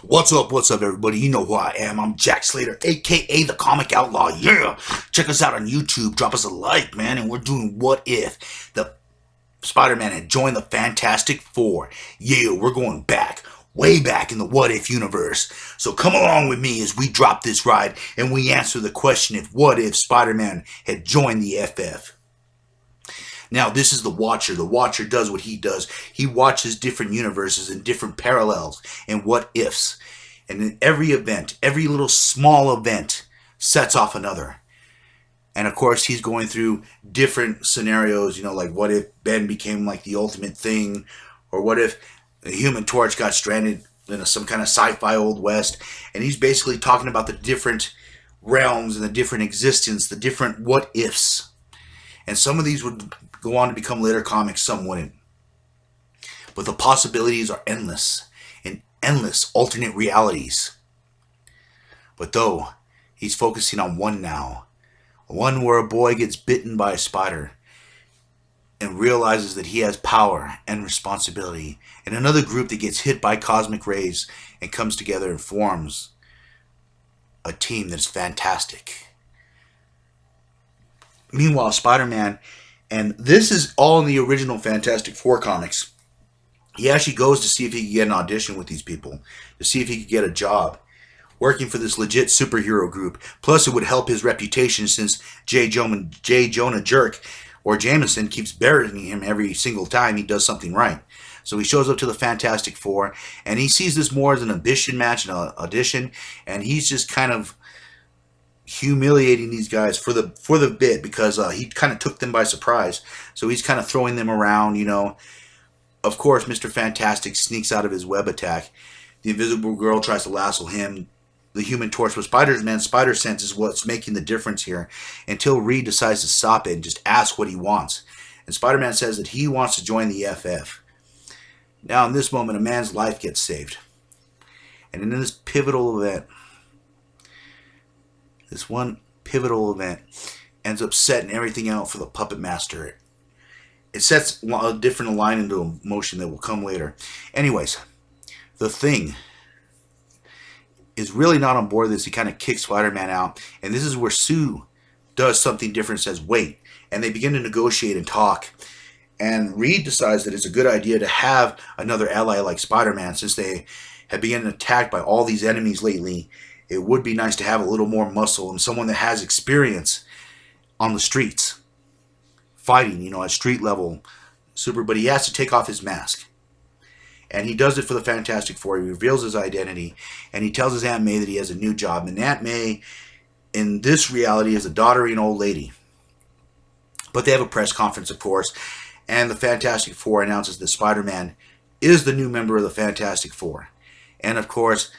What's up, everybody? You know who I am. I'm Jack Slater, aka the Comic Outlaw. Yeah! Check us out on YouTube. Drop us a like, man. And we're doing What If the Spider-Man had joined the Fantastic Four. Yeah, we're going back, way back in the What If universe. So come along with me as we drop this ride and we answer the question if What If Spider-Man had joined the FF. Now, this is the Watcher. The Watcher does what he does. He watches different universes and different parallels and what ifs. And in every event, every little small event sets off another. And of course, he's going through different scenarios, like what if Ben became like the ultimate thing? Or what if the Human Torch got stranded in some kind of sci-fi Old West? And he's basically talking about the different realms and the different existence, the different what ifs. And some of these would go on to become later comics, some wouldn't. But the possibilities are endless, and endless alternate realities. But though, he's focusing on one now. One where a boy gets bitten by a spider and realizes that he has power and responsibility. And another group that gets hit by cosmic rays and comes together and forms a team that's fantastic. Meanwhile, Spider-Man, and this is all in the original Fantastic Four comics, he actually goes to see if he can get an audition with these people, to see if he could get a job working for this legit superhero group. Plus, it would help his reputation since J. Jonah Jerk, or Jameson, keeps burying him every single time he does something right. So he shows up to the Fantastic Four, and he sees this more as an ambition match, an audition, and he's just kind of humiliating these guys for the bit because he kind of took them by surprise. So he's kind of throwing them around, Of course, Mr. Fantastic sneaks out of his web attack. The Invisible Girl tries to lasso him. The Human Torch with Spider-Man's spider sense is what's making the difference here, until Reed decides to stop it and just ask what he wants. And Spider-Man says that he wants to join the FF. Now, in this moment, a man's life gets saved. And in this pivotal event, this one pivotal event ends up setting everything out for the Puppet Master. It sets a different line into motion that will come later. Anyways, the Thing is really not on board with this. He kind of kicks Spider-Man out. And this is where Sue does something different, says, wait. And they begin to negotiate and talk. And Reed decides that it's a good idea to have another ally like Spider-Man, since they have been attacked by all these enemies lately. It would be nice to have a little more muscle and someone that has experience on the streets, fighting, at street level super. But he has to take off his mask. And he does it for the Fantastic Four. He reveals his identity, and he tells his Aunt May that he has a new job. And Aunt May, in this reality, is a doddering old lady. But they have a press conference, of course, and the Fantastic Four announces that Spider-Man is the new member of the Fantastic Four. And, of course,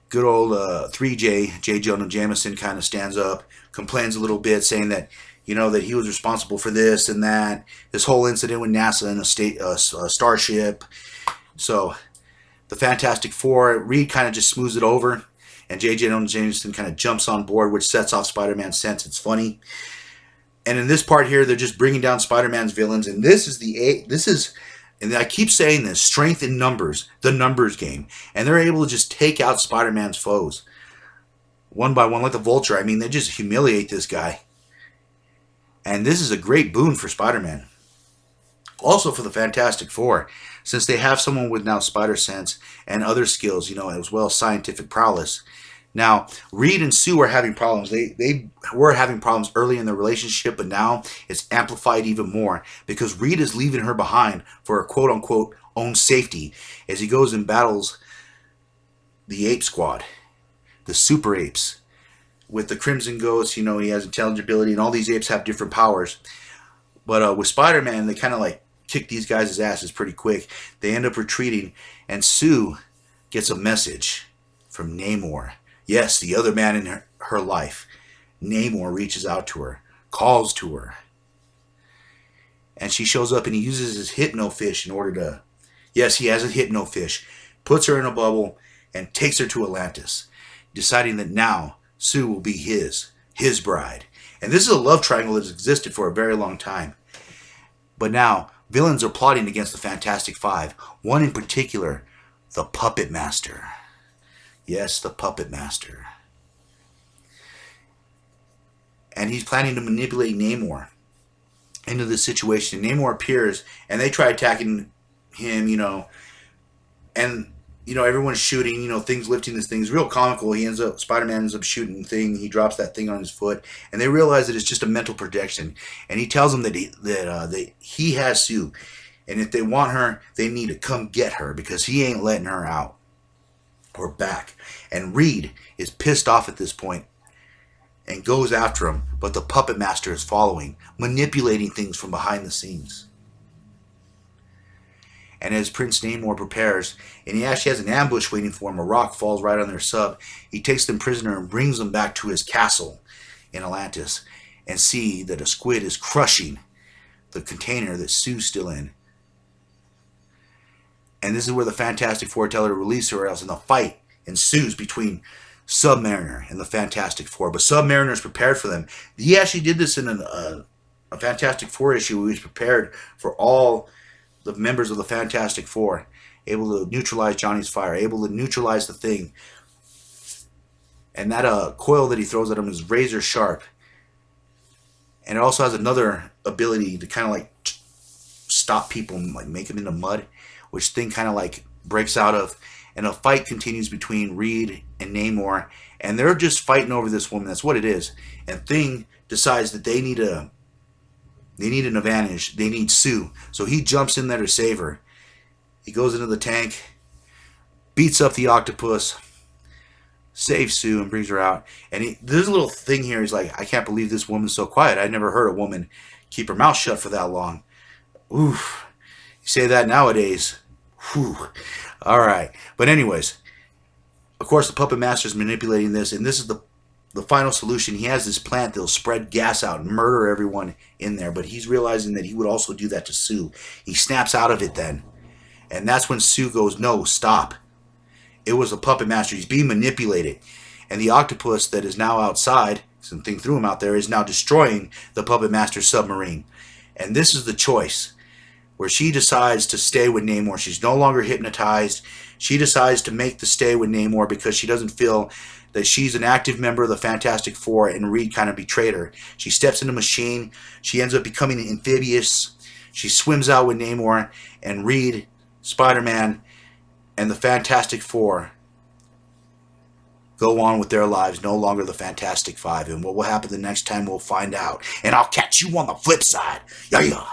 good old 3J, J. Jonah Jameson, kind of stands up, complains a little bit, saying that, that he was responsible for this and that, this whole incident with NASA and a starship. So the Fantastic Four, Reed kind of just smooths it over, and J. Jonah Jameson kind of jumps on board, which sets off Spider-Man's sense. It's funny. And in this part here, they're just bringing down Spider-Man's villains, and this is, and I keep saying this, strength in numbers, the numbers game. And they're able to just take out Spider-Man's foes one by one, like the Vulture. I mean, they just humiliate this guy. And this is a great boon for Spider-Man. Also for the Fantastic Four, since they have someone with now spider sense and other skills, as well as scientific prowess. Now, Reed and Sue are having problems. They were having problems early in their relationship, but now it's amplified even more because Reed is leaving her behind for her quote-unquote own safety as he goes and battles the Ape Squad, the Super Apes. With the Crimson Ghost, he has intelligibility, and all these apes have different powers. But with Spider-Man, they kind of kick these guys' asses pretty quick. They end up retreating, and Sue gets a message from Namor. Yes, the other man in her life. Namor reaches out to her, calls to her. And she shows up, and he uses his hypnofish in order to... Yes, he has a hypnofish. Puts her in a bubble and takes her to Atlantis, deciding that now Sue will be his bride. And this is a love triangle that has existed for a very long time. But now, villains are plotting against the Fantastic Five. One in particular The Puppet Master. Yes, the Puppet Master. And he's planning to manipulate Namor into this situation. Namor appears, and they try attacking him, and everyone's shooting, things lifting this thing. It's real comical. Spider-Man ends up shooting the thing. He drops that thing on his foot, and they realize that it's just a mental projection. And he tells them that he has Sue, and if they want her, they need to come get her because he ain't letting her out or back. And Reed is pissed off at this point and goes after him, but the Puppet Master is following, manipulating things from behind the scenes. And as Prince Namor prepares, and he actually has an ambush waiting for him, a rock falls right on their sub. He takes them prisoner and brings them back to his castle in Atlantis, and see that a squid is crushing the container that Sue's still in. And this is where the Fantastic Four tell her to release her, or else in the fight ensues between Submariner and the Fantastic Four. But Submariner is prepared for them. He actually did this in a Fantastic Four issue where he was prepared for all the members of the Fantastic Four, able to neutralize Johnny's fire, able to neutralize the thing. And that coil that he throws at him is razor sharp. And it also has another ability to kind of like stop people and like make them into mud, which Thing kind of like breaks out of. And a fight continues between Reed and Namor, and they're just fighting over this woman. That's what it is. And Thing decides that they need an advantage. They need Sue. So he jumps in there to save her. He goes into the tank, beats up the octopus, saves Sue, and brings her out. And there's a little thing here. He's like, I can't believe this woman's so quiet. I'd never heard a woman keep her mouth shut for that long. Oof. You say that nowadays. Whew. All right. But anyways, of course, the Puppet Master is manipulating this, and this is the final solution. He has this plant that'll spread gas out and murder everyone in there, but he's realizing that he would also do that to Sue. He snaps out of it then, and that's when Sue goes, no, stop. It was the Puppet Master. He's being manipulated, and the octopus that is now outside, something threw him out there, is now destroying the Puppet Master's submarine. And this is the choice where she decides to stay with Namor. She's no longer hypnotized. She decides to make the stay with Namor because she doesn't feel that she's an active member of the Fantastic Four, and Reed kind of betrayed her. She steps in the machine. She ends up becoming amphibious. She swims out with Namor, and Reed, Spider-Man, and the Fantastic Four go on with their lives, no longer the Fantastic Five. And what will happen the next time, we'll find out. And I'll catch you on the flip side. Yeah.